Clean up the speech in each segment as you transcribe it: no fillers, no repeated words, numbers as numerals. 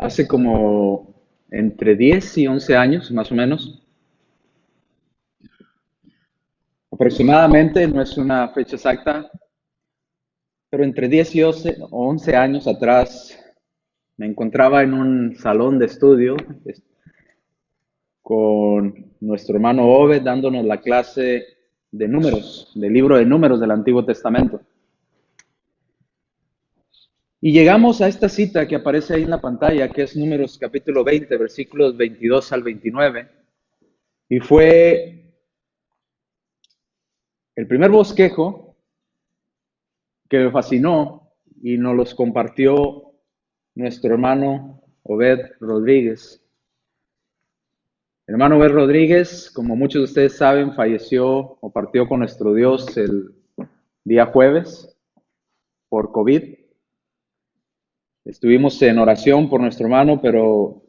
hace como entre 10 y 11 años, más o menos. Aproximadamente, no es una fecha exacta, pero entre 10 y 11 años atrás me encontraba en un salón de estudio con nuestro hermano Obed dándonos la clase de números, del libro de números del Antiguo Testamento. Y llegamos a esta cita que aparece ahí en la pantalla, que es Números capítulo 20, versículos 22 al 29. Y fue el primer bosquejo que me fascinó y nos los compartió nuestro hermano Obed Rodríguez. El hermano Obed Rodríguez, como muchos de ustedes saben, falleció o partió con nuestro Dios el día jueves por COVID. Estuvimos en oración por nuestro hermano, pero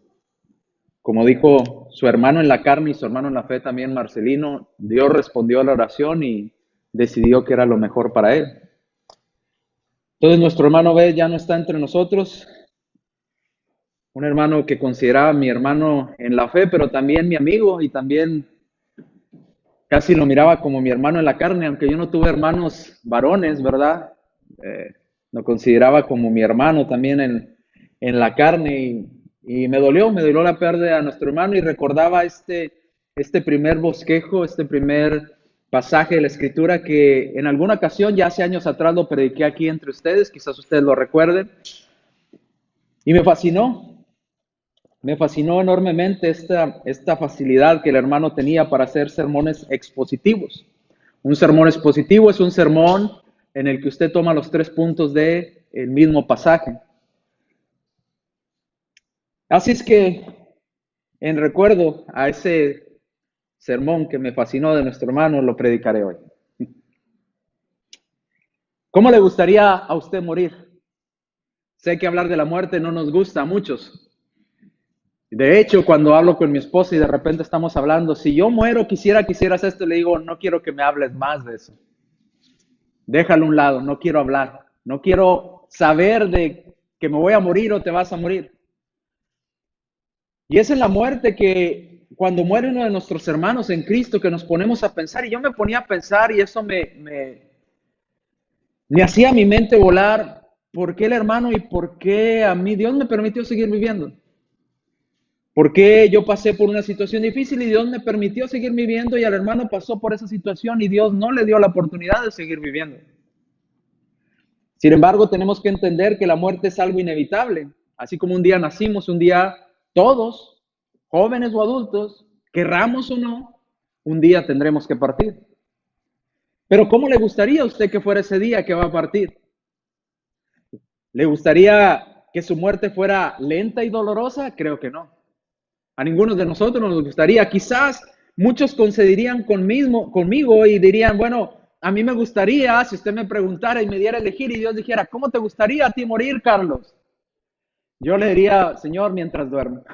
como dijo su hermano en la carne y su hermano en la fe también, Marcelino, Dios respondió a la oración y decidió que era lo mejor para él. Entonces nuestro hermano B ya no está entre nosotros, un hermano que consideraba mi hermano en la fe, pero también mi amigo y también casi lo miraba como mi hermano en la carne, aunque yo no tuve hermanos varones, ¿verdad? Lo consideraba como mi hermano también en la carne y me dolió la pérdida de nuestro hermano y recordaba este primer bosquejo, este primer pasaje de la Escritura que en alguna ocasión, ya hace años atrás, lo prediqué aquí entre ustedes, quizás ustedes lo recuerden, y me fascinó enormemente esta facilidad que el hermano tenía para hacer sermones expositivos. Un sermón expositivo es un sermón en el que usted toma los 3 puntos del mismo pasaje. Así es que, en recuerdo a ese sermón que me fascinó de nuestro hermano, lo predicaré hoy. ¿Cómo le gustaría a usted morir? Sé que hablar de la muerte no nos gusta a muchos. De hecho, cuando hablo con mi esposa y de repente estamos hablando, si yo muero, quisieras esto, le digo, no quiero que me hables más de eso. Déjalo a un lado, no quiero hablar. No quiero saber de que me voy a morir o te vas a morir. Y es en la muerte que cuando muere uno de nuestros hermanos en Cristo que nos ponemos a pensar, y yo me ponía a pensar y eso me hacía mi mente volar, ¿por qué el hermano y por qué a mí Dios me permitió seguir viviendo? ¿Por qué yo pasé por una situación difícil y Dios me permitió seguir viviendo y al hermano pasó por esa situación y Dios no le dio la oportunidad de seguir viviendo? Sin embargo, tenemos que entender que la muerte es algo inevitable. Así como un día nacimos, un día todos, jóvenes o adultos, querramos o no, un día tendremos que partir. Pero ¿cómo le gustaría a usted que fuera ese día que va a partir? ¿Le gustaría que su muerte fuera lenta y dolorosa? Creo que no. A ninguno de nosotros nos gustaría. Quizás muchos concederían conmigo y dirían, bueno, a mí me gustaría, si usted me preguntara y me diera a elegir y Dios dijera, ¿cómo te gustaría a ti morir, Carlos? Yo le diría, Señor, mientras duermo.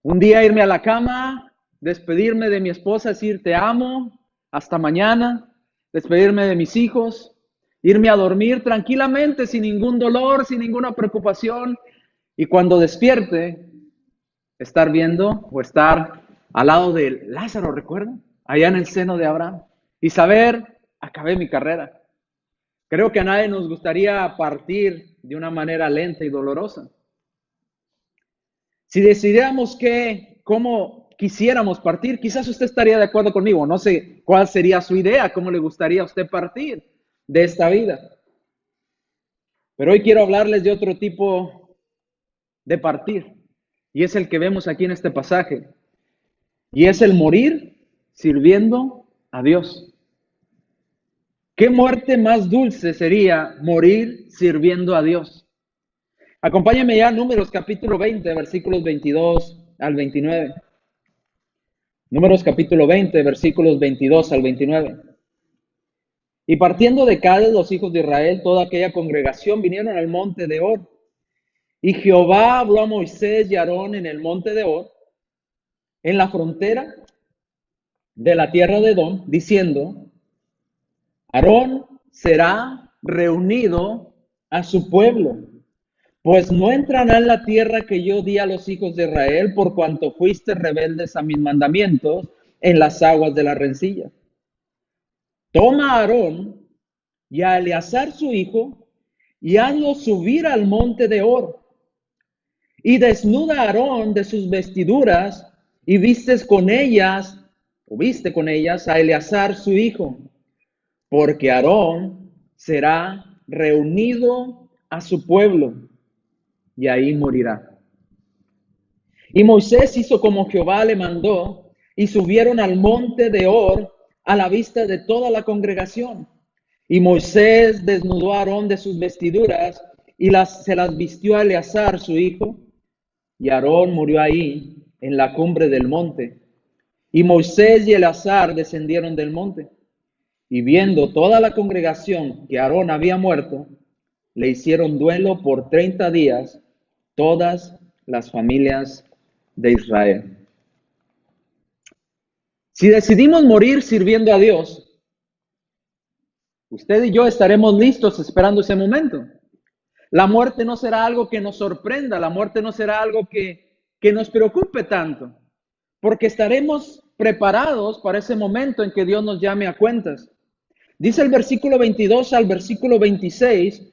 Un día irme a la cama, despedirme de mi esposa, decir te amo, hasta mañana, despedirme de mis hijos, irme a dormir tranquilamente, sin ningún dolor, sin ninguna preocupación, y cuando despierte, estar viendo o estar al lado de Lázaro, ¿recuerdan? Allá en el seno de Abraham, y saber, acabé mi carrera. Creo que a nadie nos gustaría partir de una manera lenta y dolorosa. Si decidiéramos cómo quisiéramos partir, quizás usted estaría de acuerdo conmigo. No sé cuál sería su idea, cómo le gustaría a usted partir de esta vida. Pero hoy quiero hablarles de otro tipo de partir. Y es el que vemos aquí en este pasaje. Y es el morir sirviendo a Dios. ¿Qué muerte más dulce sería morir sirviendo a Dios? Acompáñame ya a Números capítulo 20, versículos 22 al 29. Números capítulo 20, versículos 22 al 29. Y partiendo de Cádiz los hijos de Israel, toda aquella congregación vinieron al monte de Hor. Y Jehová habló a Moisés y a Aarón en el monte de Hor, en la frontera de la tierra de Edom, diciendo, Aarón será reunido a su pueblo. pues no entrarán en la tierra que yo di a los hijos de Israel, por cuanto fuiste rebeldes a mis mandamientos en las aguas de la rencilla. Toma a Aarón y a Eleazar su hijo, y hazlos subir al monte de Hor, y desnuda a Aarón de sus vestiduras, y vistes con ellas, o viste con ellas a Eleazar su hijo, porque Aarón será reunido a su pueblo, y ahí morirá. Y Moisés hizo como Jehová le mandó, y subieron al monte de Hor a la vista de toda la congregación. Y Moisés desnudó a Aarón de sus vestiduras, y se las vistió a Eleazar su hijo, y Aarón murió ahí, en la cumbre del monte. Y Moisés y Eleazar descendieron del monte. Y viendo toda la congregación que Aarón había muerto, le hicieron duelo por 30 días todas las familias de Israel. Si decidimos morir sirviendo a Dios, usted y yo estaremos listos esperando ese momento. La muerte no será algo que nos sorprenda, la muerte no será algo que nos preocupe tanto, porque estaremos preparados para ese momento en que Dios nos llame a cuentas. Dice el versículo 22 al versículo 26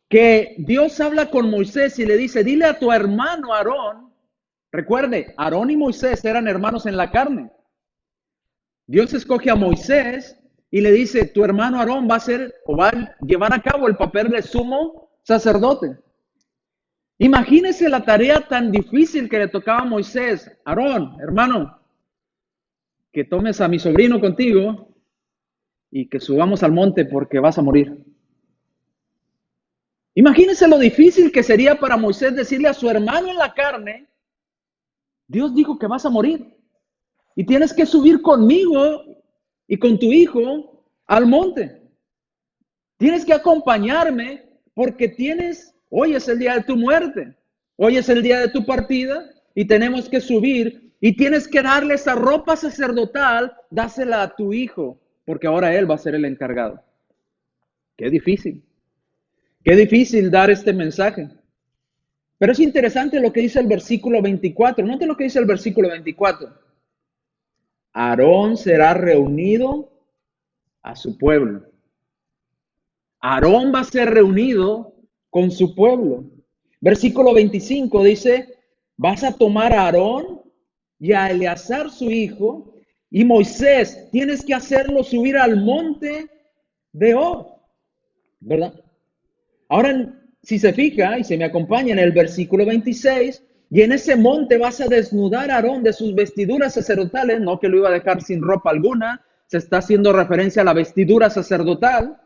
que Dios habla con Moisés y le dice, dile a tu hermano Aarón, recuerde, Aarón y Moisés eran hermanos en la carne. Dios escoge a Moisés y le dice, tu hermano Aarón va a ser o va a llevar a cabo el papel de sumo sacerdote. Imagínese la tarea tan difícil que le tocaba a Moisés. Aarón, hermano, que tomes a mi sobrino contigo y que subamos al monte porque vas a morir. Imagínese lo difícil que sería para Moisés decirle a su hermano en la carne, Dios dijo que vas a morir y tienes que subir conmigo y con tu hijo al monte. Tienes que acompañarme porque hoy es el día de tu muerte, hoy es el día de tu partida y tenemos que subir y tienes que darle esa ropa sacerdotal, dásela a tu hijo, porque ahora él va a ser el encargado. Qué difícil dar este mensaje. Pero es interesante lo que dice el versículo 24. Note lo que dice el versículo 24. Aarón será reunido a su pueblo. Aarón va a ser reunido con su pueblo. Versículo 25 dice, vas a tomar a Aarón y a Eleazar su hijo, y Moisés, tienes que hacerlo subir al monte de Hor, ¿verdad? Ahora, si se fija y se me acompaña en el versículo 26, y en ese monte vas a desnudar a Aarón de sus vestiduras sacerdotales, no que lo iba a dejar sin ropa alguna, se está haciendo referencia a la vestidura sacerdotal,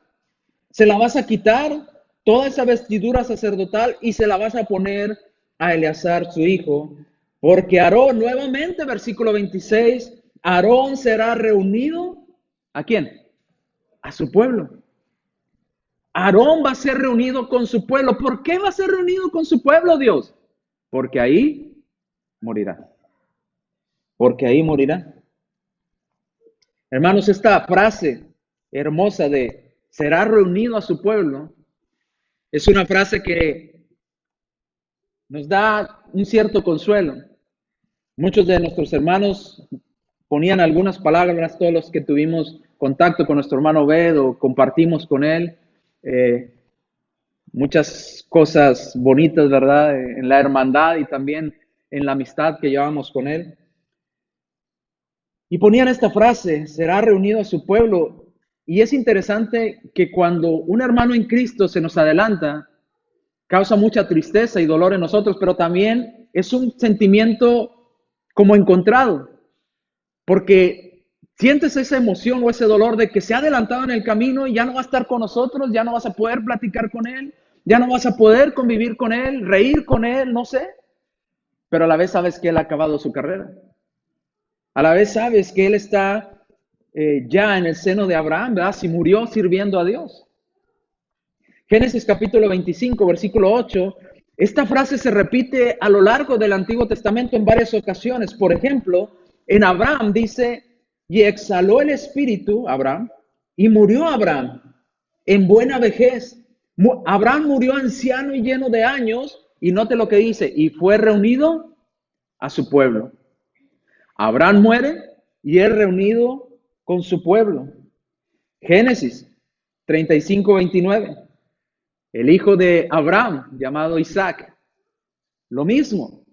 se la vas a quitar, toda esa vestidura sacerdotal, y se la vas a poner a Eleazar su hijo, porque Aarón, nuevamente, versículo 26, Aarón será reunido, ¿a quién? A su pueblo. Aarón va a ser reunido con su pueblo. ¿Por qué va a ser reunido con su pueblo, Dios? Porque ahí morirá. Porque ahí morirá. Hermanos, esta frase hermosa de será reunido a su pueblo es una frase que nos da un cierto consuelo. Muchos de nuestros hermanos ponían algunas palabras, todos los que tuvimos contacto con nuestro hermano Obed o compartimos con él, muchas cosas bonitas, ¿verdad? En la hermandad y también en la amistad que llevamos con él. Y ponían esta frase, será reunido a su pueblo. Y es interesante que cuando un hermano en Cristo se nos adelanta, causa mucha tristeza y dolor en nosotros, pero también es un sentimiento como encontrado, porque sientes esa emoción o ese dolor de que se ha adelantado en el camino y ya no va a estar con nosotros, ya no vas a poder platicar con él, ya no vas a poder convivir con él, reír con él, no sé, pero a la vez sabes que él ha acabado su carrera. A la vez sabes que él está ya en el seno de Abraham, ¿verdad? Si murió sirviendo a Dios. Génesis capítulo 25, versículo 8. Esta frase se repite a lo largo del Antiguo Testamento en varias ocasiones. Por ejemplo, en Abraham dice, y exhaló el espíritu, Abraham, y murió Abraham en buena vejez, Abraham murió anciano y lleno de años, y note lo que dice, y fue reunido a su pueblo. Abraham muere y es reunido con su pueblo. Génesis 35:29. El hijo de Abraham, llamado Isaac, lo mismo.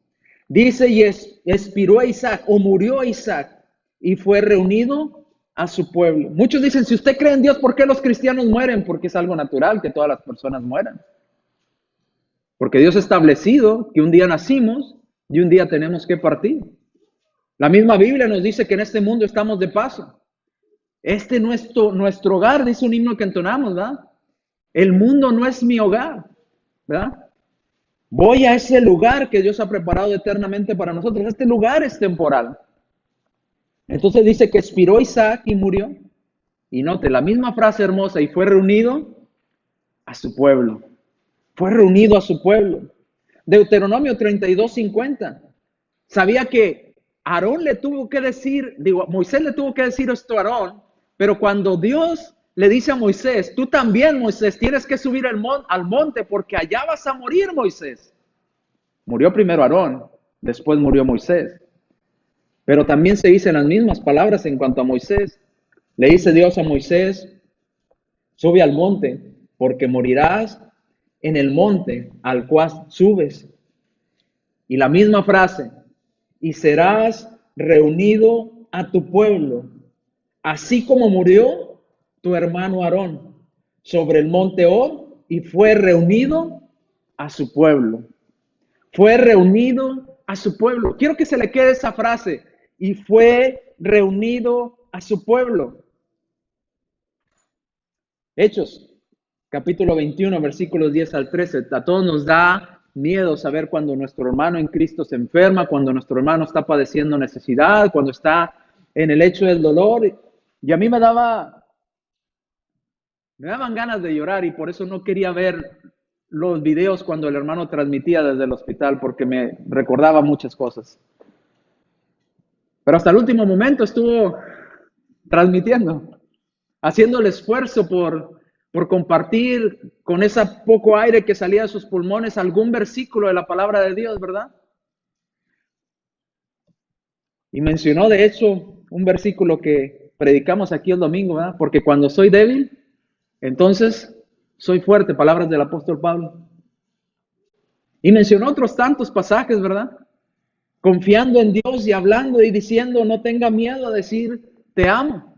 Dice, y expiró Isaac, o murió Isaac, y fue reunido a su pueblo. Muchos dicen, si usted cree en Dios, ¿por qué los cristianos mueren? Porque es algo natural que todas las personas mueran. Porque Dios ha establecido que un día nacimos y un día tenemos que partir. La misma Biblia nos dice que en este mundo estamos de paso. Este nuestro hogar, dice un himno que entonamos, ¿verdad? El mundo no es mi hogar, ¿verdad? Voy a ese lugar que Dios ha preparado eternamente para nosotros. Este lugar es temporal. Entonces dice que expiró Isaac y murió. Y note la misma frase hermosa, y fue reunido a su pueblo. Fue reunido a su pueblo. Deuteronomio 32:50. Sabía que Aarón le tuvo que decir, Moisés le tuvo que decir esto a Aarón, pero cuando Dios le dice a Moisés, tú también, Moisés, tienes que subir al monte porque allá vas a morir, Moisés. Murió primero Aarón, después murió Moisés. Pero también se dicen las mismas palabras en cuanto a Moisés. Le dice Dios a Moisés, sube al monte, porque morirás en el monte al cual subes. Y la misma frase, y serás reunido a tu pueblo, así como murió tu hermano Aarón sobre el monte Hor, y fue reunido a su pueblo. Fue reunido a su pueblo. Quiero que se le quede esa frase, y fue reunido a su pueblo. Hechos, capítulo 21, versículos 10 al 13. A todos nos da miedo saber cuando nuestro hermano en Cristo se enferma, cuando nuestro hermano está padeciendo necesidad, cuando está en el lecho del dolor. Y a mí me daban ganas de llorar, y por eso no quería ver los videos cuando el hermano transmitía desde el hospital, porque me recordaba muchas cosas. Pero hasta el último momento estuvo transmitiendo, haciendo el esfuerzo por compartir con ese poco aire que salía de sus pulmones algún versículo de la palabra de Dios, ¿verdad? Y mencionó, de hecho, un versículo que predicamos aquí el domingo, ¿verdad? Porque cuando soy débil, entonces soy fuerte, palabras del apóstol Pablo. Y mencionó otros tantos pasajes, ¿verdad? Confiando en Dios y hablando y diciendo, no tenga miedo a decir, te amo.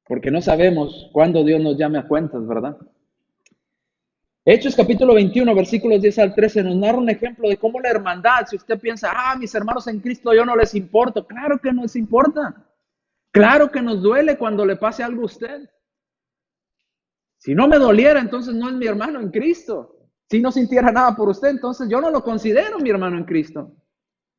Porque no sabemos cuándo Dios nos llame a cuentas, ¿verdad? Hechos capítulo 21, versículos 10 al 13, nos narra un ejemplo de cómo la hermandad, si usted piensa, mis hermanos en Cristo, yo no les importo. Claro que nos importa. Claro que nos duele cuando le pase algo a usted. Si no me doliera, entonces no es mi hermano en Cristo. Si no sintiera nada por usted, entonces yo no lo considero mi hermano en Cristo.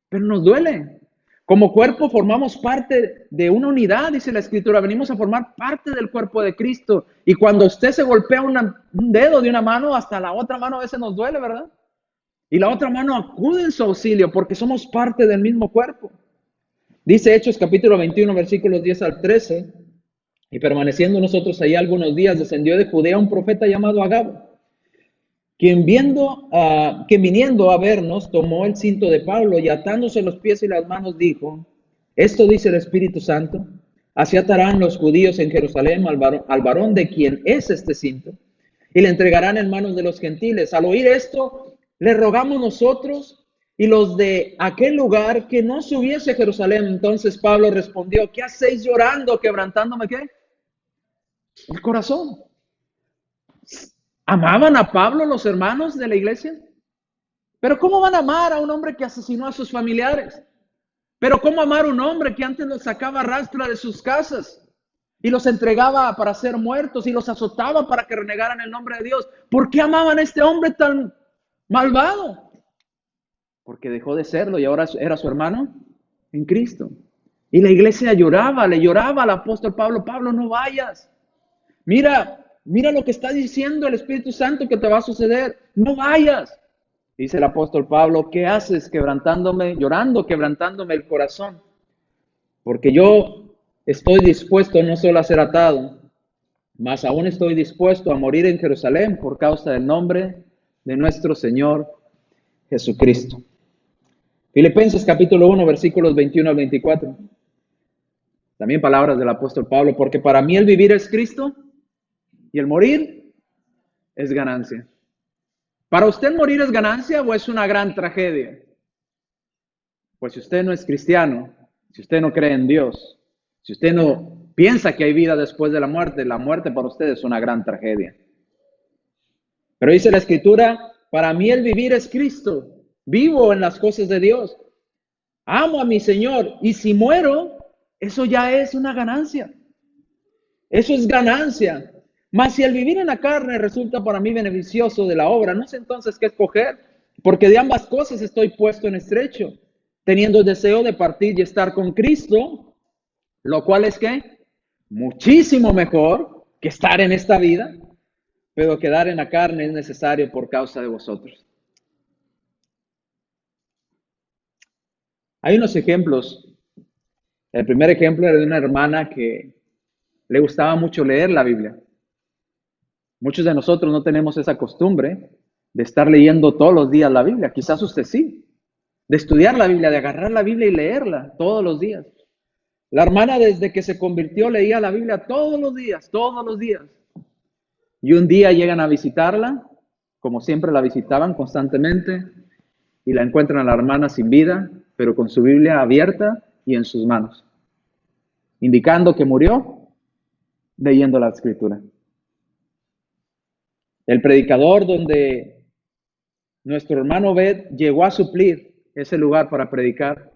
Pero nos duele. Como cuerpo formamos parte de una unidad, dice la Escritura. Venimos a formar parte del cuerpo de Cristo. Y cuando usted se golpea un dedo de una mano, hasta la otra mano a veces nos duele, ¿verdad? Y la otra mano acude en su auxilio porque somos parte del mismo cuerpo. Dice Hechos capítulo 21, versículos 10 al 13. Y permaneciendo nosotros ahí algunos días, descendió de Judea un profeta llamado Agabo, quien viniendo a vernos, tomó el cinto de Pablo y atándose los pies y las manos dijo, esto dice el Espíritu Santo, así atarán los judíos en Jerusalén al varón de quien es este cinto, y le entregarán en manos de los gentiles. Al oír esto, le rogamos nosotros y los de aquel lugar que no subiese a Jerusalén. Entonces Pablo respondió, ¿qué hacéis llorando, quebrantándome qué? El corazón. ¿Amaban a Pablo los hermanos de la iglesia? Pero ¿cómo van a amar a un hombre que asesinó a sus familiares? Pero ¿cómo amar a un hombre que antes los sacaba a rastra de sus casas y los entregaba para ser muertos y los azotaba para que renegaran el nombre de Dios? ¿Por qué amaban a este hombre tan malvado? Porque dejó de serlo y ahora era su hermano en Cristo. Y la iglesia lloraba, le lloraba al apóstol Pablo, Pablo, no vayas. Mira lo que está diciendo el Espíritu Santo que te va a suceder. No vayas. Dice el apóstol Pablo, ¿qué haces llorando, quebrantándome el corazón? Porque yo estoy dispuesto no solo a ser atado, Mas aún estoy dispuesto a morir en Jerusalén por causa del nombre de nuestro Señor Jesucristo. Filipenses capítulo 1, versículos 21 al 24. También palabras del apóstol Pablo, porque para mí el vivir es Cristo y el morir es ganancia. ¿Para usted morir es ganancia o es una gran tragedia? Pues si usted no es cristiano, si usted no cree en Dios, si usted no piensa que hay vida después de la muerte para usted es una gran tragedia. Pero dice la Escritura, para mí el vivir es Cristo, vivo en las cosas de Dios, amo a mi Señor y si muero, eso ya es una ganancia. Eso es ganancia. Mas si el vivir en la carne resulta para mí beneficioso de la obra, no sé entonces qué escoger, porque de ambas cosas estoy puesto en estrecho, teniendo el deseo de partir y estar con Cristo, lo cual es que muchísimo mejor que estar en esta vida, pero quedar en la carne es necesario por causa de vosotros. Hay unos ejemplos. El primer ejemplo era de una hermana que le gustaba mucho leer la Biblia. Muchos de nosotros no tenemos esa costumbre de estar leyendo todos los días la Biblia. Quizás usted sí. De estudiar la Biblia, de agarrar la Biblia y leerla todos los días. La hermana desde que se convirtió leía la Biblia todos los días, todos los días. Y un día llegan a visitarla, como siempre la visitaban constantemente, y la encuentran a la hermana sin vida, pero con su Biblia abierta y en sus manos, indicando que murió leyendo la Escritura. El predicador donde nuestro hermano Obed llegó a suplir ese lugar para predicar.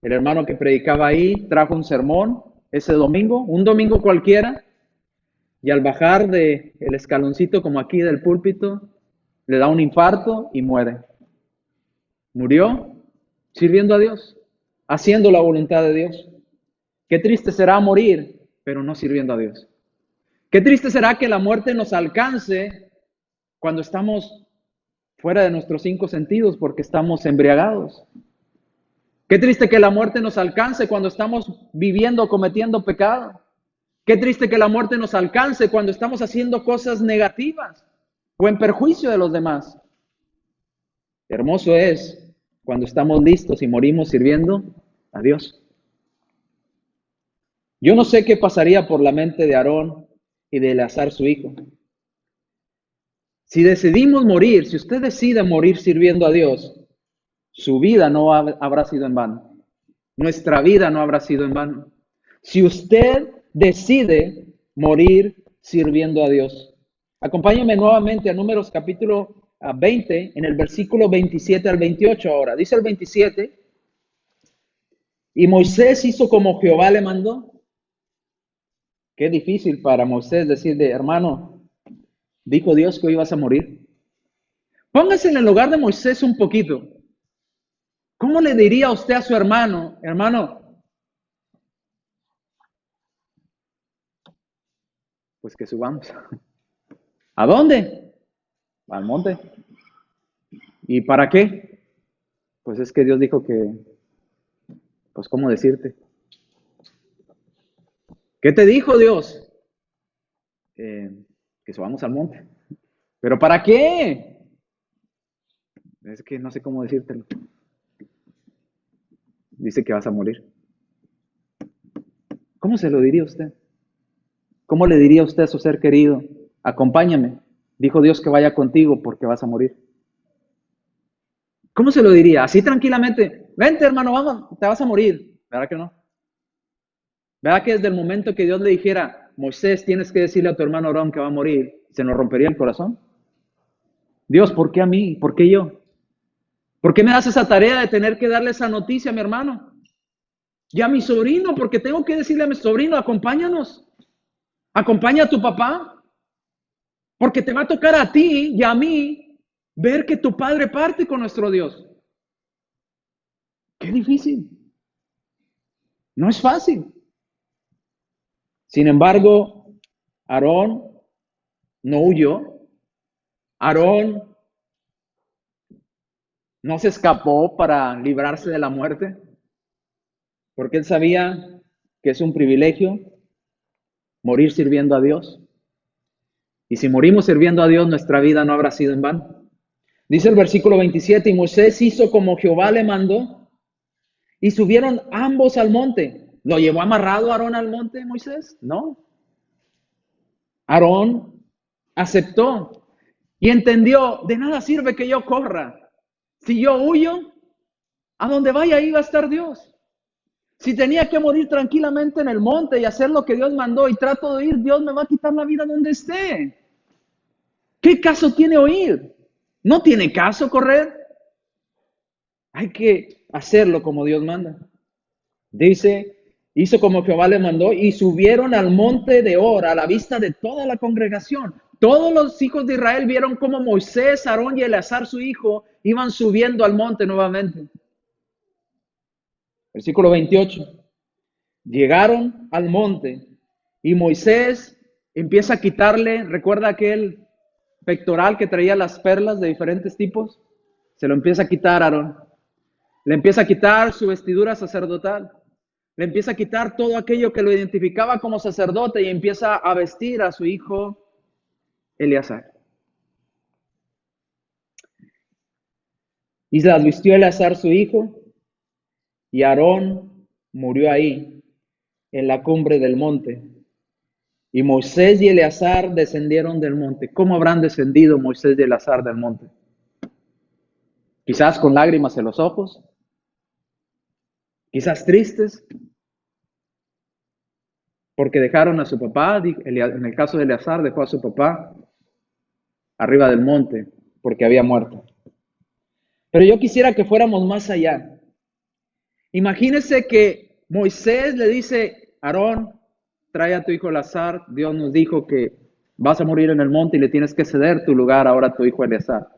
El hermano que predicaba ahí trajo un sermón ese domingo, un domingo cualquiera, y al bajar del escaloncito como aquí del púlpito, le da un infarto y muere. Murió sirviendo a Dios, haciendo la voluntad de Dios. Qué triste será morir, pero no sirviendo a Dios. Qué triste será que la muerte nos alcance cuando estamos fuera de nuestros 5 sentidos porque estamos embriagados. Qué triste que la muerte nos alcance cuando estamos viviendo, cometiendo pecado. Qué triste que la muerte nos alcance cuando estamos haciendo cosas negativas o en perjuicio de los demás. Hermoso es cuando estamos listos y morimos sirviendo a Dios. Yo no sé qué pasaría por la mente de Aarón y de Eleazar su hijo. Si decidimos morir, si usted decide morir sirviendo a Dios, su vida no habrá sido en vano. Nuestra vida no habrá sido en vano. Si usted decide morir sirviendo a Dios. Acompáñame nuevamente a Números capítulo 20, en el versículo 27 al 28 ahora. Dice el 27, y Moisés hizo como Jehová le mandó. Qué difícil para Moisés decirle, hermano, dijo Dios que hoy vas a morir. Póngase en el lugar de Moisés un poquito. ¿Cómo le diría usted a su hermano, hermano, pues que subamos? ¿A dónde? Al monte. ¿Y para qué? Pues es que Dios dijo que, pues ¿cómo decirte? ¿Qué te dijo Dios? Que subamos al monte. ¿Pero para qué? Es que no sé cómo decírtelo. Dice que vas a morir. ¿Cómo se lo diría usted? ¿Cómo le diría usted a su ser querido? Acompáñame. Dijo Dios que vaya contigo porque vas a morir. ¿Cómo se lo diría? Así tranquilamente. Vente, hermano, vamos, te vas a morir. ¿Verdad que no? ¿Verdad que desde el momento que Dios le dijera, Moisés, tienes que decirle a tu hermano Aarón que va a morir, se nos rompería el corazón? Dios, ¿por qué a mí? ¿Por qué yo? ¿Por qué me das esa tarea de tener que darle esa noticia a mi hermano? Y a mi sobrino, porque tengo que decirle a mi sobrino, acompáñanos. Acompaña a tu papá. Porque te va a tocar a ti y a mí ver que tu padre parte con nuestro Dios. Qué difícil. No es fácil. Sin embargo, Aarón no huyó. Aarón no se escapó para librarse de la muerte, porque él sabía que es un privilegio morir sirviendo a Dios. Y si morimos sirviendo a Dios, nuestra vida no habrá sido en vano. Dice el versículo 27, y Moisés hizo como Jehová le mandó, y subieron ambos al monte. ¿Lo llevó amarrado Aarón al monte, Moisés? No. Aarón aceptó y entendió, de nada sirve que yo corra. Si yo huyo, a donde vaya ahí va a estar Dios. Si tenía que morir tranquilamente en el monte y hacer lo que Dios mandó y trato de ir, Dios me va a quitar la vida donde esté. ¿Qué caso tiene oír? No tiene caso correr. Hay que hacerlo como Dios manda. Dice, hizo como Jehová le mandó y subieron al monte de Hor a la vista de toda la congregación. Todos los hijos de Israel vieron cómo Moisés, Aarón y Eleazar su hijo iban subiendo al monte nuevamente. Versículo 28. Llegaron al monte y Moisés empieza a quitarle, ¿recuerda aquel pectoral que traía las perlas de diferentes tipos? Se lo empieza a quitar a Aarón. Le empieza a quitar su vestidura sacerdotal. Le empieza a quitar todo aquello que lo identificaba como sacerdote y empieza a vestir a su hijo Eleazar. Y las vistió Eleazar su hijo y Aarón murió ahí en la cumbre del monte. Y Moisés y Eleazar descendieron del monte. ¿Cómo habrán descendido Moisés y Eleazar del monte? Quizás con lágrimas en los ojos, quizás tristes, porque dejaron a su papá, en el caso de Eleazar dejó a su papá arriba del monte, porque había muerto. Pero yo quisiera que fuéramos más allá. Imagínense que Moisés le dice, Aarón, trae a tu hijo Eleazar, Dios nos dijo que vas a morir en el monte y le tienes que ceder tu lugar ahora a tu hijo Eleazar.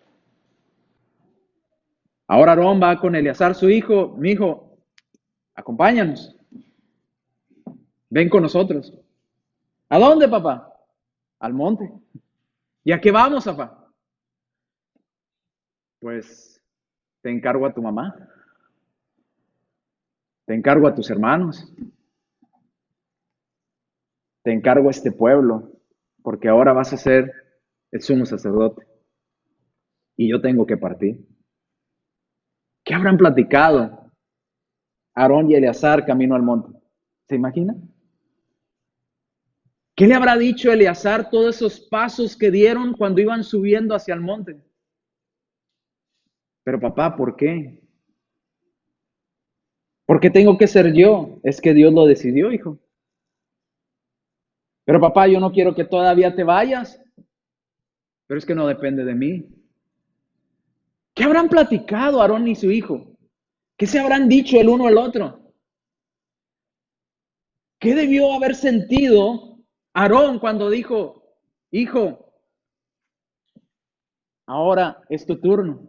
Ahora Aarón va con Eleazar su hijo, mi hijo, acompáñanos, ven con nosotros. ¿A dónde, papá? Al monte. ¿Y a qué vamos, papá? Pues te encargo a tu mamá, te encargo a tus hermanos, te encargo a este pueblo, porque ahora vas a ser el sumo sacerdote y yo tengo que partir. ¿Qué habrán platicado Aarón y Eleazar camino al monte? ¿Se imagina? ¿Qué le habrá dicho Eleazar todos esos pasos que dieron cuando iban subiendo hacia el monte? Pero papá, ¿por qué? ¿Por qué tengo que ser yo? Es que Dios lo decidió, hijo. Pero papá, yo no quiero que todavía te vayas. Pero es que no depende de mí. ¿Qué habrán platicado Aarón y su hijo? ¿Qué se habrán dicho el uno al otro? ¿Qué debió haber sentido Aarón cuando dijo, hijo, ahora es tu turno?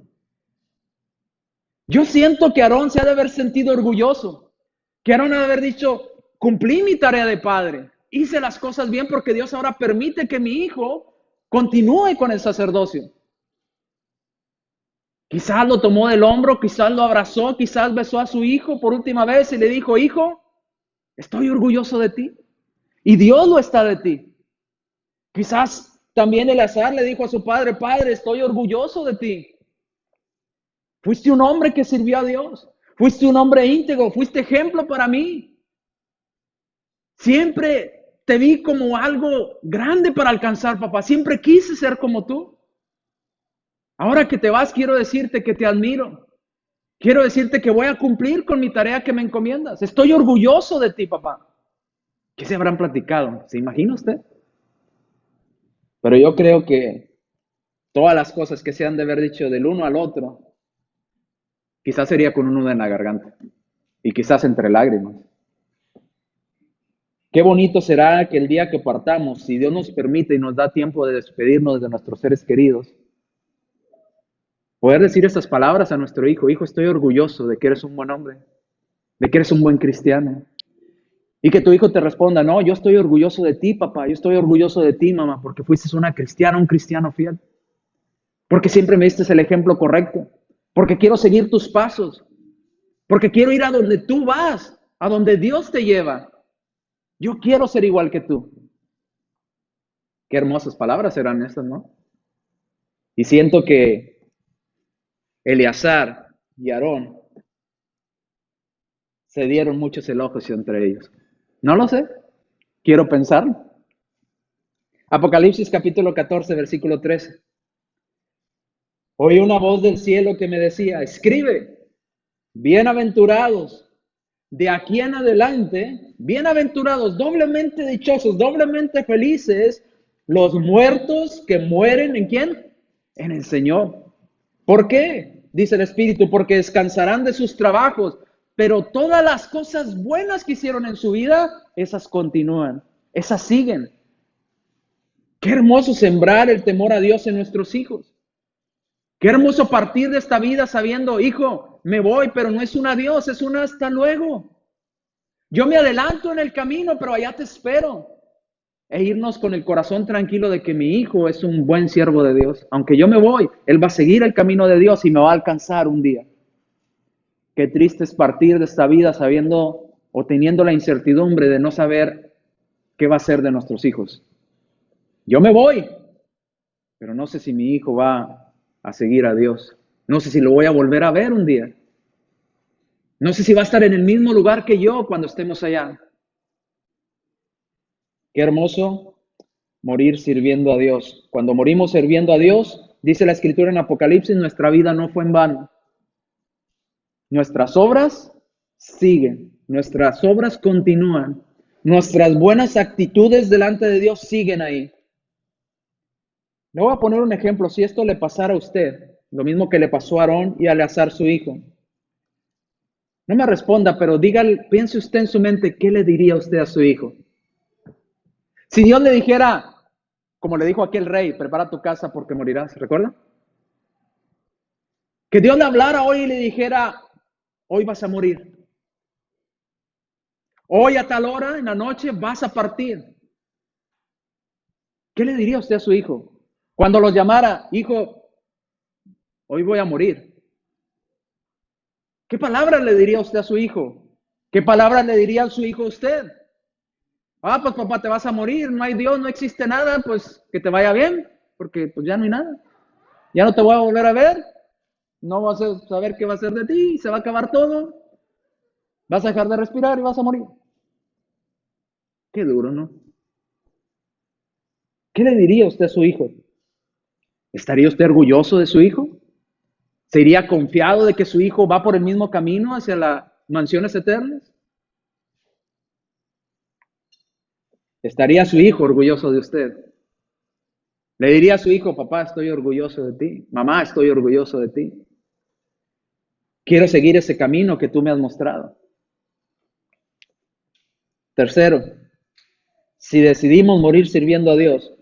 Yo siento que Aarón se ha de haber sentido orgulloso, que Aarón ha de haber dicho, cumplí mi tarea de padre, hice las cosas bien porque Dios ahora permite que mi hijo continúe con el sacerdocio. Quizás lo tomó del hombro, quizás lo abrazó, quizás besó a su hijo por última vez y le dijo, hijo, estoy orgulloso de ti y Dios lo está de ti. Quizás también Eleazar le dijo a su padre, padre, estoy orgulloso de ti. Fuiste un hombre que sirvió a Dios. Fuiste un hombre íntegro. Fuiste ejemplo para mí. Siempre te vi como algo grande para alcanzar, papá. Siempre quise ser como tú. Ahora que te vas, quiero decirte que te admiro. Quiero decirte que voy a cumplir con mi tarea que me encomiendas. Estoy orgulloso de ti, papá. ¿Qué se habrán platicado? ¿Se imagina usted? Pero yo creo que todas las cosas que se han de haber dicho del uno al otro, quizás sería con un nudo en la garganta y quizás entre lágrimas. Qué bonito será que el día que partamos, si Dios nos permite y nos da tiempo de despedirnos de nuestros seres queridos, poder decir estas palabras a nuestro hijo, hijo, estoy orgulloso de que eres un buen hombre, de que eres un buen cristiano. Y que tu hijo te responda, no, yo estoy orgulloso de ti, papá, yo estoy orgulloso de ti, mamá, porque fuiste una cristiana, un cristiano fiel. Porque siempre me diste el ejemplo correcto. Porque quiero seguir tus pasos. Porque quiero ir a donde tú vas, a donde Dios te lleva. Yo quiero ser igual que tú. Qué hermosas palabras eran estas, ¿no? Y siento que Eleazar y Aarón se dieron muchos elogios entre ellos. No lo sé, quiero pensarlo. Apocalipsis capítulo 14, versículo 13. Oí una voz del cielo que me decía, escribe, bienaventurados, de aquí en adelante, bienaventurados, doblemente dichosos, doblemente felices, los muertos que mueren ¿en quién? En el Señor. ¿Por qué? Dice el Espíritu, porque descansarán de sus trabajos, pero todas las cosas buenas que hicieron en su vida, esas continúan, esas siguen. Qué hermoso sembrar el temor a Dios en nuestros hijos. Qué hermoso partir de esta vida sabiendo, hijo, me voy, pero no es un adiós, es un hasta luego. Yo me adelanto en el camino, pero allá te espero. E irnos con el corazón tranquilo de que mi hijo es un buen siervo de Dios. Aunque yo me voy, él va a seguir el camino de Dios y me va a alcanzar un día. Qué triste es partir de esta vida sabiendo o teniendo la incertidumbre de no saber qué va a ser de nuestros hijos. Yo me voy, pero no sé si mi hijo va a seguir a Dios. No sé si lo voy a volver a ver un día. No sé si va a estar en el mismo lugar que yo cuando estemos allá. Qué hermoso morir sirviendo a Dios. Cuando morimos sirviendo a Dios, dice la Escritura en Apocalipsis, nuestra vida no fue en vano. Nuestras obras siguen, nuestras obras continúan, nuestras buenas actitudes delante de Dios siguen ahí. Le voy a poner un ejemplo. Si esto le pasara a usted, lo mismo que le pasó a Aarón y a Eleazar su hijo, no me responda, pero dígale, piense usted en su mente, ¿qué le diría usted a su hijo? Si Dios le dijera, como le dijo aquel rey, prepara tu casa porque morirás, ¿recuerda? Que Dios le hablara hoy y le dijera, hoy vas a morir. Hoy a tal hora en la noche vas a partir. ¿Qué le diría usted a su hijo? Cuando los llamara, hijo, hoy voy a morir. ¿Qué palabras le diría usted a su hijo? ¿Qué palabras le diría a su hijo a usted? Ah, pues papá, te vas a morir, no hay Dios, no existe nada, pues que te vaya bien, porque pues ya no hay nada. Ya no te voy a volver a ver, no vas a saber qué va a hacer de ti, se va a acabar todo, vas a dejar de respirar y vas a morir. Qué duro, ¿no? ¿Qué le diría usted a su hijo? ¿Estaría usted orgulloso de su hijo? ¿Sería confiado de que su hijo va por el mismo camino hacia las mansiones eternas? ¿Estaría su hijo orgulloso de usted? Le diría a su hijo, papá, estoy orgulloso de ti. Mamá, estoy orgulloso de ti. Quiero seguir ese camino que tú me has mostrado. Tercero, si decidimos morir sirviendo a Dios,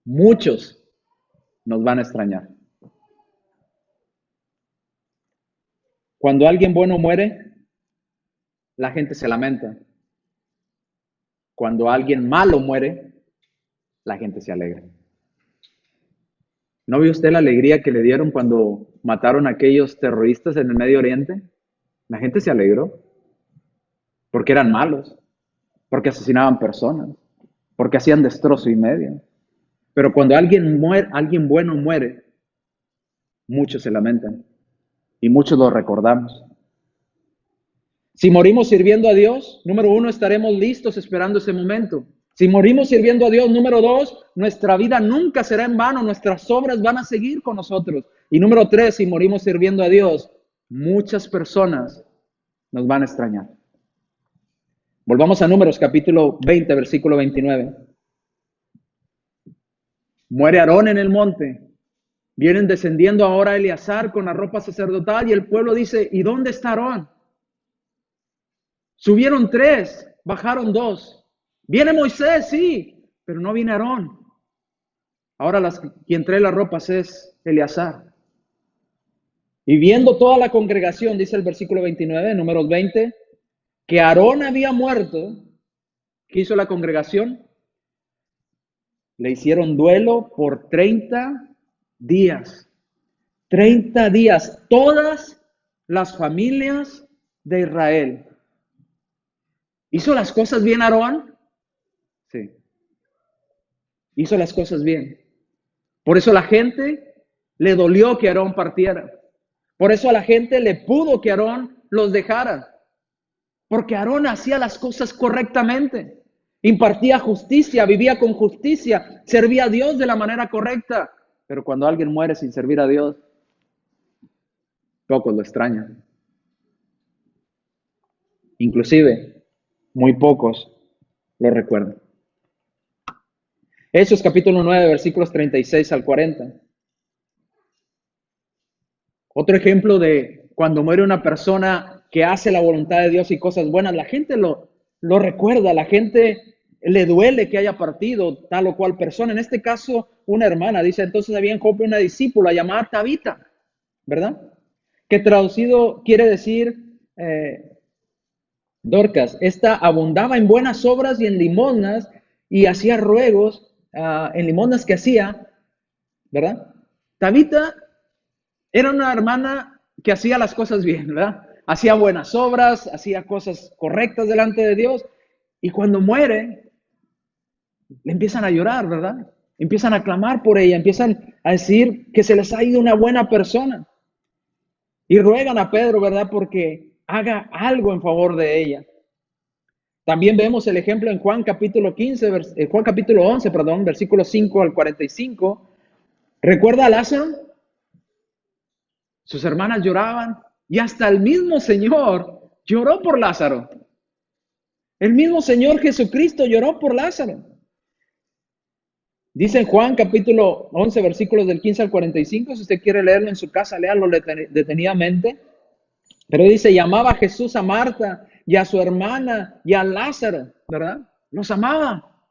muchos nos van a extrañar. Cuando alguien bueno muere, la gente se lamenta. Cuando alguien malo muere, la gente se alegra. ¿No vio usted la alegría que le dieron cuando mataron a aquellos terroristas en el Medio Oriente? La gente se alegró porque eran malos, porque asesinaban personas, porque hacían destrozo y medio. Pero cuando alguien muere, alguien bueno muere, muchos se lamentan y muchos lo recordamos. Si morimos sirviendo a Dios, número uno, estaremos listos esperando ese momento. Si morimos sirviendo a Dios, número dos, nuestra vida nunca será en vano, nuestras obras van a seguir con nosotros. Y número tres, si morimos sirviendo a Dios, muchas personas nos van a extrañar. Volvamos a Números, capítulo 20, versículo 29. Muere Aarón en el monte. Vienen descendiendo ahora Eleazar con la ropa sacerdotal y el pueblo dice, ¿y dónde está Aarón? Subieron tres, bajaron dos. Viene Moisés, sí, pero no viene Aarón. Ahora quien trae las ropas es Eleazar. Y viendo toda la congregación, dice el versículo 29, Números 20, que Aarón había muerto, ¿qué hizo la congregación? Le hicieron duelo por 30 días. 30 días, todas las familias de Israel. ¿Hizo las cosas bien Aarón? Sí. hizo las cosas bien. Por eso a la gente le dolió que Aarón partiera. Por eso a la gente le pudo que Aarón los dejara. Porque Aarón hacía las cosas correctamente. Impartía justicia, vivía con justicia, servía a Dios de la manera correcta. Pero cuando alguien muere sin servir a Dios, pocos lo extrañan. Inclusive, muy pocos lo recuerdan. Hechos capítulo 9, versículos 36 al 40. Otro ejemplo de cuando muere una persona que hace la voluntad de Dios y cosas buenas, la gente lo recuerda, la gente le duele que haya partido tal o cual persona. En este caso, una hermana, dice, entonces había en Jope una discípula llamada Tabita, ¿verdad? Que traducido quiere decir Dorcas. Esta abundaba en buenas obras y en limosnas y hacía ruegos en limosnas que hacía, ¿verdad? Tabita era una hermana que hacía las cosas bien, ¿verdad? Hacía buenas obras, hacía cosas correctas delante de Dios. Y cuando muere, le empiezan a llorar, ¿verdad? Empiezan a clamar por ella, empiezan a decir que se les ha ido una buena persona. Y ruegan a Pedro, ¿verdad? Porque haga algo en favor de ella. También vemos el ejemplo en Juan capítulo 15, Juan capítulo 11, perdón, versículos 5 al 45. ¿Recuerda a Lázaro? Sus hermanas lloraban y hasta el mismo Señor lloró por Lázaro. El mismo Señor Jesucristo lloró por Lázaro. Dice en Juan capítulo 11, versículos del 15 al 45, si usted quiere leerlo en su casa, léalo detenidamente. Pero dice, llamaba a Jesús a Marta y a su hermana y a Lázaro, ¿verdad? Los amaba.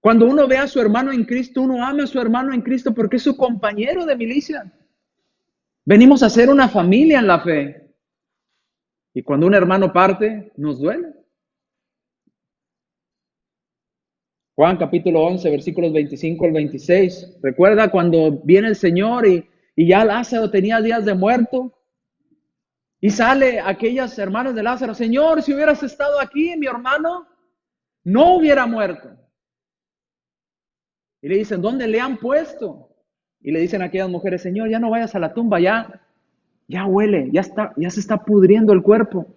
Cuando uno ve a su hermano en Cristo, uno ama a su hermano en Cristo porque es su compañero de milicia. Venimos a ser una familia en la fe. Y cuando un hermano parte, nos duele. Juan capítulo 11, versículos 25 al 26. Recuerda cuando viene el Señor y ya Lázaro tenía días de muerto. Y sale aquellas hermanas de Lázaro, Señor, si hubieras estado aquí, mi hermano no hubiera muerto. Y le dicen, ¿dónde le han puesto? Y le dicen a aquellas mujeres, Señor, ya no vayas a la tumba, ya huele, ya se está pudriendo el cuerpo.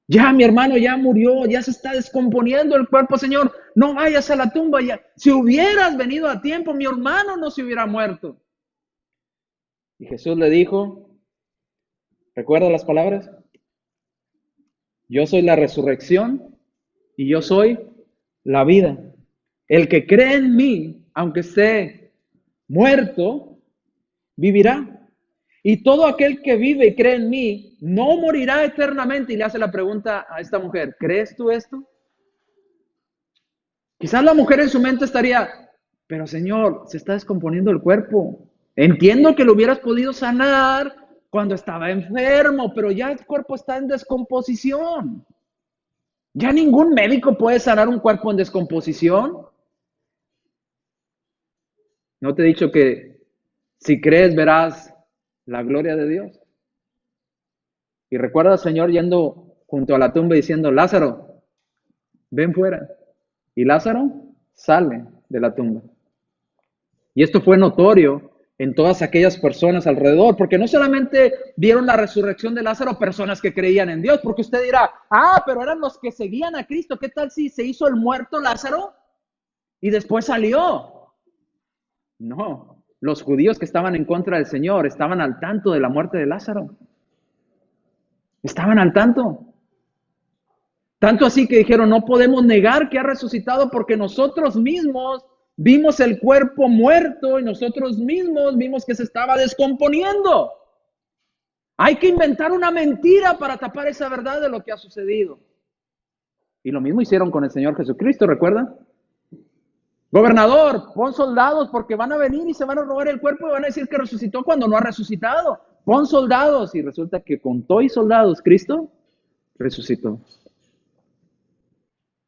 Ya mi hermano ya murió, ya se está descomponiendo el cuerpo, Señor, no vayas a la tumba ya. Si hubieras venido a tiempo, mi hermano no se hubiera muerto. Y Jesús le dijo, ¿recuerda las palabras? Yo soy la resurrección y yo soy la vida. El que cree en mí, aunque esté muerto, vivirá. Y todo aquel que vive y cree en mí, no morirá eternamente. Y le hace la pregunta a esta mujer, ¿crees tú esto? Quizás la mujer en su mente estaría, pero Señor, se está descomponiendo el cuerpo. Entiendo que lo hubieras podido sanar cuando estaba enfermo, pero ya el cuerpo está en descomposición. Ya ningún médico puede sanar un cuerpo en descomposición. ¿No te he dicho que si crees verás la gloria de Dios? Y recuerda al Señor yendo junto a la tumba diciendo, Lázaro, ven fuera. Y Lázaro sale de la tumba. Y esto fue notorio en todas aquellas personas alrededor, porque no solamente vieron la resurrección de Lázaro personas que creían en Dios, porque usted dirá, pero eran los que seguían a Cristo, ¿qué tal si se hizo el muerto Lázaro y después salió? No, los judíos que estaban en contra del Señor estaban al tanto de la muerte de Lázaro. Estaban al tanto. Tanto así que dijeron, no podemos negar que ha resucitado porque nosotros mismos vimos el cuerpo muerto y nosotros mismos vimos que se estaba descomponiendo. Hay que inventar una mentira para tapar esa verdad de lo que ha sucedido. Y lo mismo hicieron con el Señor Jesucristo, ¿recuerdan? Gobernador, pon soldados porque van a venir y se van a robar el cuerpo y van a decir que resucitó cuando no ha resucitado. Pon soldados. Y resulta que con todo y soldados, Cristo resucitó.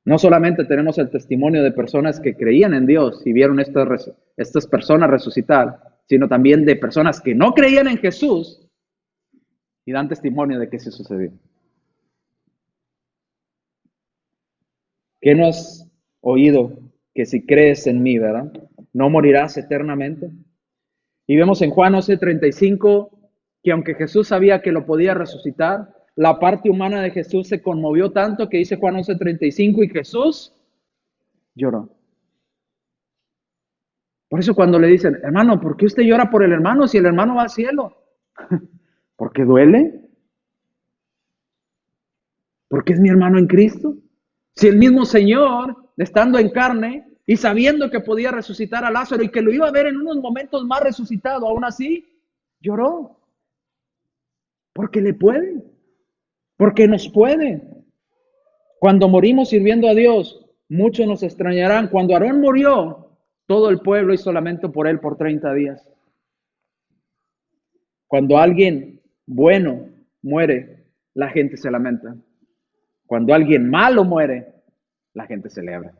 No solamente tenemos el testimonio de personas que creían en Dios y vieron estas personas resucitar, sino también de personas que no creían en Jesús y dan testimonio de que sí sucedió. ¿Qué nos oído que si crees en mí, ¿verdad? No morirás eternamente. Y vemos en Juan 11:35 que aunque Jesús sabía que lo podía resucitar, la parte humana de Jesús se conmovió tanto que dice Juan 11:35 y Jesús lloró. Por eso cuando le dicen, hermano, ¿por qué usted llora por el hermano si el hermano va al cielo? ¿Porque duele? ¿Porque es mi hermano en Cristo? Si el mismo Señor, estando en carne y sabiendo que podía resucitar a Lázaro y que lo iba a ver en unos momentos más resucitado, aún así, lloró. Porque le puede, porque nos puede. Cuando morimos sirviendo a Dios, muchos nos extrañarán. Cuando Aarón murió, todo el pueblo hizo lamento por él por 30 días. Cuando alguien bueno muere, la gente se lamenta. Cuando alguien malo muere, la gente celebra.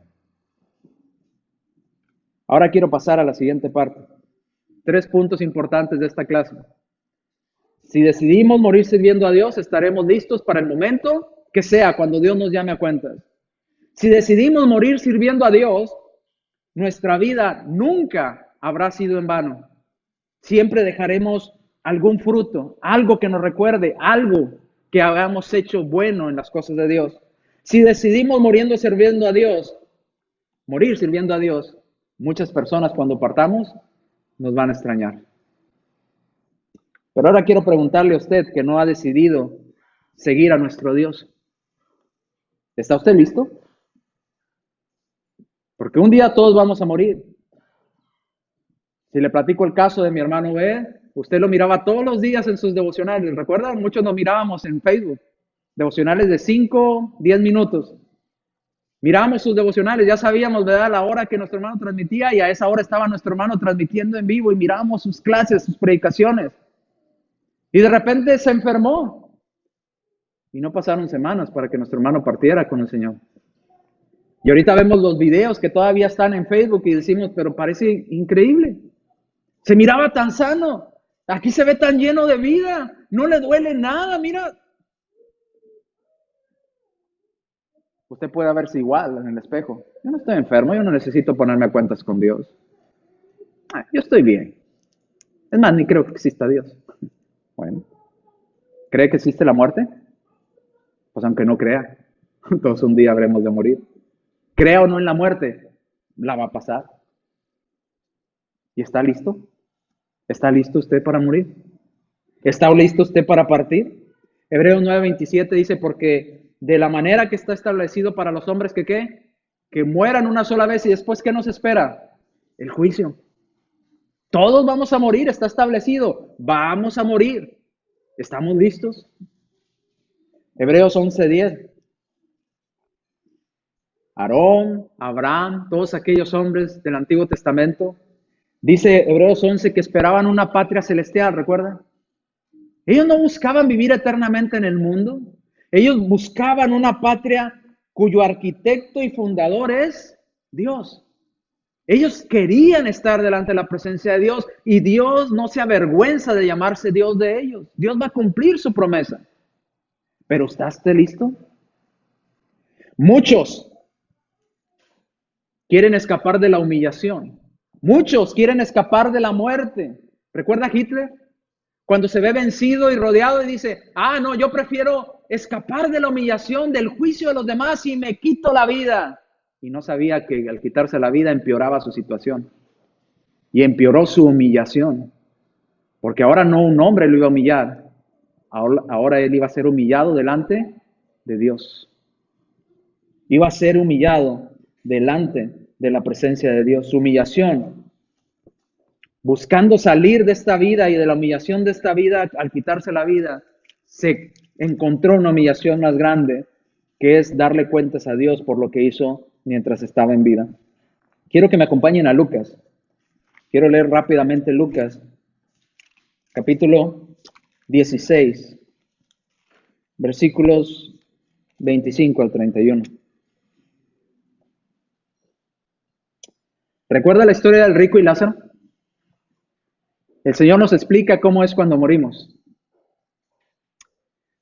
Ahora quiero pasar a la siguiente parte. 3 puntos importantes de esta clase. Si decidimos morir sirviendo a Dios, estaremos listos para el momento que sea cuando Dios nos llame a cuentas. Si decidimos morir sirviendo a Dios, nuestra vida nunca habrá sido en vano. Siempre dejaremos algún fruto, algo que nos recuerde, algo que hayamos hecho bueno en las cosas de Dios. Si decidimos morir sirviendo a Dios, muchas personas cuando partamos nos van a extrañar. Pero ahora quiero preguntarle a usted que no ha decidido seguir a nuestro Dios. ¿Está usted listo? Porque un día todos vamos a morir. Si le platico el caso de mi hermano B, usted lo miraba todos los días en sus devocionales. ¿Recuerdan? Muchos nos mirábamos en Facebook. Devocionales de 5, 10 minutos. Mirábamos sus devocionales, ya sabíamos, ¿verdad?, la hora que nuestro hermano transmitía y a esa hora estaba nuestro hermano transmitiendo en vivo y mirábamos sus clases, sus predicaciones. Y de repente se enfermó. Y no pasaron semanas para que nuestro hermano partiera con el Señor. Y ahorita vemos los videos que todavía están en Facebook y decimos, pero parece increíble. Se miraba tan sano. Aquí se ve tan lleno de vida. No le duele nada, mira. Usted puede verse igual en el espejo. Yo no estoy enfermo, yo no necesito ponerme a cuentas con Dios. Yo estoy bien. Es más, ni creo que exista Dios. Bueno, ¿cree que existe la muerte? Pues aunque no crea, todos un día habremos de morir. Crea o no en la muerte, la va a pasar. ¿Y está listo? ¿Está listo usted para morir? ¿Está listo usted para partir? Hebreos 9:27 dice, porque de la manera que está establecido para los hombres que ¿qué? Que mueran una sola vez y después ¿qué nos espera? El juicio. Todos vamos a morir, está establecido. Vamos a morir. ¿Estamos listos? Hebreos 11:10. Aarón, Abraham, todos aquellos hombres del Antiguo Testamento. Dice Hebreos 11 que esperaban una patria celestial, ¿recuerdan? Ellos no buscaban vivir eternamente en el mundo. Ellos buscaban una patria cuyo arquitecto y fundador es Dios. Ellos querían estar delante de la presencia de Dios y Dios no se avergüenza de llamarse Dios de ellos. Dios va a cumplir su promesa. ¿Pero está usted listo? Muchos quieren escapar de la humillación. Muchos quieren escapar de la muerte. ¿Recuerda Hitler? Cuando se ve vencido y rodeado y dice, no, yo prefiero escapar de la humillación, del juicio de los demás y me quito la vida. Y no sabía que al quitarse la vida empeoraba su situación. Y empeoró su humillación. Porque ahora no un hombre lo iba a humillar. Ahora él iba a ser humillado delante de Dios. Iba a ser humillado delante de la presencia de Dios. Su humillación, buscando salir de esta vida y de la humillación de esta vida, al quitarse la vida, se encontró una humillación más grande, que es darle cuentas a Dios por lo que hizo mientras estaba en vida. Quiero que me acompañen a Lucas. Quiero leer rápidamente Lucas, capítulo 16, versículos 25 al 31. ¿Recuerda la historia del rico y Lázaro? El Señor nos explica cómo es cuando morimos.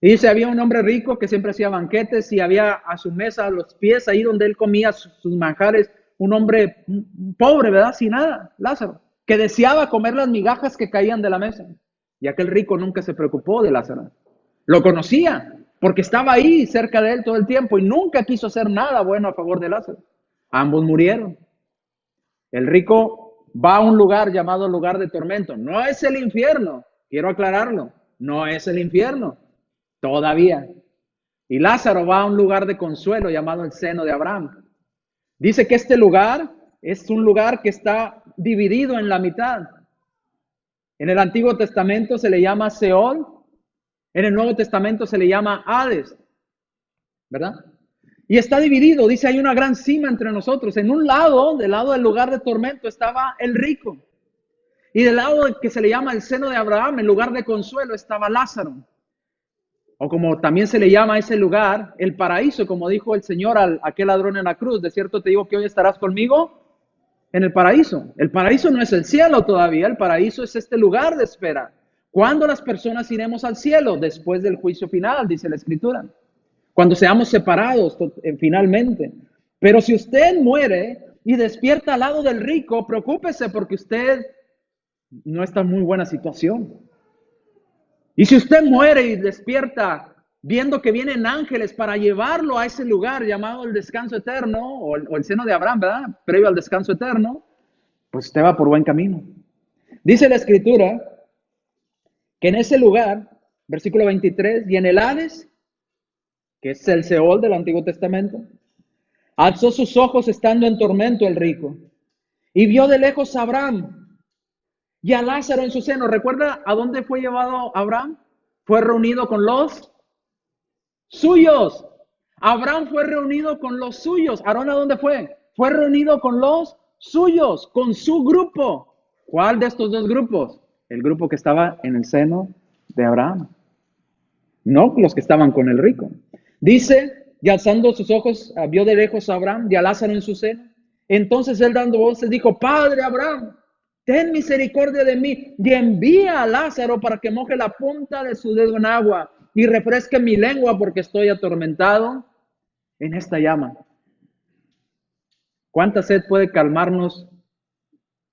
Y dice, había un hombre rico que siempre hacía banquetes y había a su mesa, a los pies, ahí donde él comía sus manjares, un hombre pobre, ¿verdad? Sin nada, Lázaro, que deseaba comer las migajas que caían de la mesa. Y aquel rico nunca se preocupó de Lázaro. Lo conocía, porque estaba ahí cerca de él todo el tiempo y nunca quiso hacer nada bueno a favor de Lázaro. Ambos murieron. El rico va a un lugar llamado lugar de tormento. No es el infierno, quiero aclararlo. No es el infierno, todavía. Y Lázaro va a un lugar de consuelo llamado el seno de Abraham. Dice que este lugar es un lugar que está dividido en la mitad. En el Antiguo Testamento se le llama Seol, en el Nuevo Testamento se le llama Hades, ¿verdad? Y está dividido, dice, hay una gran cima entre nosotros. En un lado, del lado del lugar de tormento, estaba el rico. Y del lado que se le llama el seno de Abraham, el lugar de consuelo, estaba Lázaro. O como también se le llama a ese lugar, el paraíso, como dijo el Señor a aquel ladrón en la cruz. De cierto te digo que hoy estarás conmigo en el paraíso. El paraíso no es el cielo todavía, el paraíso es este lugar de espera. ¿Cuándo las personas iremos al cielo? Después del juicio final, dice la Escritura. Cuando seamos separados finalmente. Pero si usted muere y despierta al lado del rico, preocúpese porque usted no está en muy buena situación. Y si usted muere y despierta viendo que vienen ángeles para llevarlo a ese lugar llamado el descanso eterno, o el seno de Abraham, ¿verdad? Previo al descanso eterno, pues usted va por buen camino. Dice la Escritura que en ese lugar, versículo 23, y en el Hades, que es el Seol del Antiguo Testamento, alzó sus ojos estando en tormento el rico, y vio de lejos a Abraham y a Lázaro en su seno. ¿Recuerda a dónde fue llevado Abraham? Fue reunido con los suyos. Abraham fue reunido con los suyos. ¿Aarón a dónde fue? Fue reunido con los suyos, con su grupo. ¿Cuál de estos dos grupos? El grupo que estaba en el seno de Abraham. No los que estaban con el rico. Dice, y alzando sus ojos, vio de lejos a Abraham y a Lázaro en su seno. Entonces él dando voces dijo, Padre Abraham, ten misericordia de mí y envía a Lázaro para que moje la punta de su dedo en agua y refresque mi lengua porque estoy atormentado en esta llama. ¿Cuánta sed puede calmarnos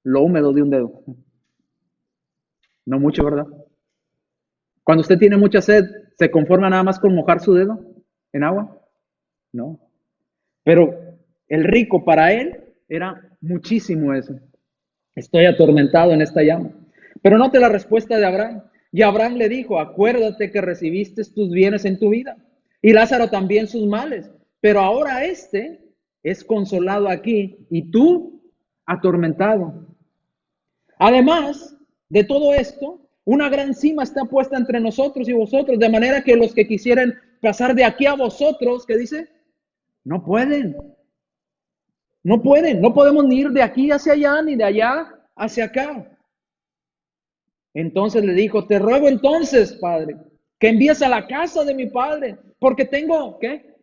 lo húmedo de un dedo? No mucho, ¿verdad? Cuando usted tiene mucha sed, ¿se conforma nada más con mojar su dedo en agua? No. Pero el rico, para él, era muchísimo eso. Estoy atormentado en esta llama. Pero note la respuesta de Abraham. Y Abraham le dijo, acuérdate que recibiste tus bienes en tu vida, y Lázaro también sus males. Pero ahora este es consolado aquí, y tú atormentado. Además de todo esto, una gran cima está puesta entre nosotros y vosotros, de manera que los que quisieran pasar de aquí a vosotros, ¿qué dice? No pueden. No pueden. No podemos ni ir de aquí hacia allá, ni de allá hacia acá. Entonces le dijo, te ruego entonces, Padre, que envíes a la casa de mi padre, porque tengo, ¿qué?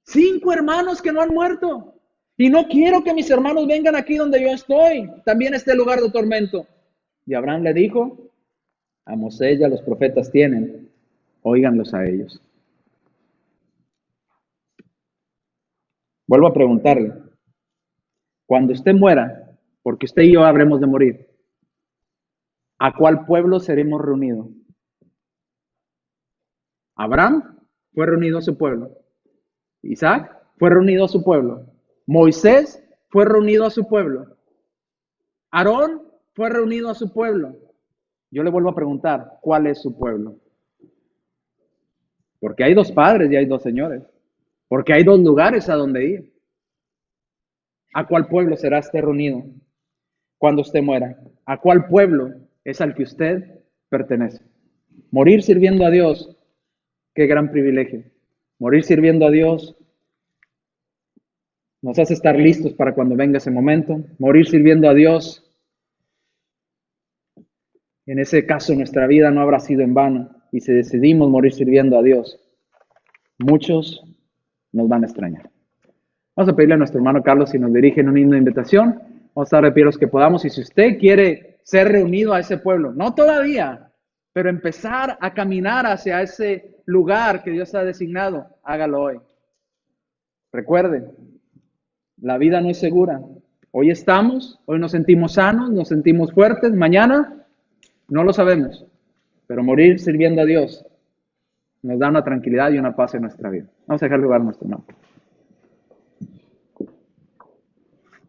5 hermanos que no han muerto. Y no quiero que mis hermanos vengan aquí donde yo estoy, también este lugar de tormento. Y Abraham le dijo, a Moisés y a los profetas tienen, óiganlos a ellos. Vuelvo a preguntarle, cuando usted muera, porque usted y yo habremos de morir, ¿a cuál pueblo seremos reunidos? Abraham fue reunido a su pueblo. Isaac fue reunido a su pueblo. Moisés fue reunido a su pueblo. Aarón fue reunido a su pueblo. Yo le vuelvo a preguntar, ¿cuál es su pueblo? Porque hay 2 padres y hay 2 señores. Porque hay 2 lugares a donde ir. ¿A cuál pueblo será usted reunido cuando usted muera? ¿A cuál pueblo es al que usted pertenece? Morir sirviendo a Dios, qué gran privilegio. Morir sirviendo a Dios nos hace estar listos para cuando venga ese momento. Morir sirviendo a Dios, en ese caso nuestra vida no habrá sido en vano. Y si decidimos morir sirviendo a Dios, muchos nos van a extrañar. Vamos a pedirle a nuestro hermano Carlos si nos dirige en un himno de invitación. Vamos a estar de pie los que podamos. Y si usted quiere ser reunido a ese pueblo, no todavía, pero empezar a caminar hacia ese lugar que Dios ha designado, hágalo hoy. Recuerde, la vida no es segura. Hoy estamos, hoy nos sentimos sanos, nos sentimos fuertes, mañana no lo sabemos, pero morir sirviendo a Dios nos da una tranquilidad y una paz en nuestra vida. Vamos a dejar lugar a nuestro nombre.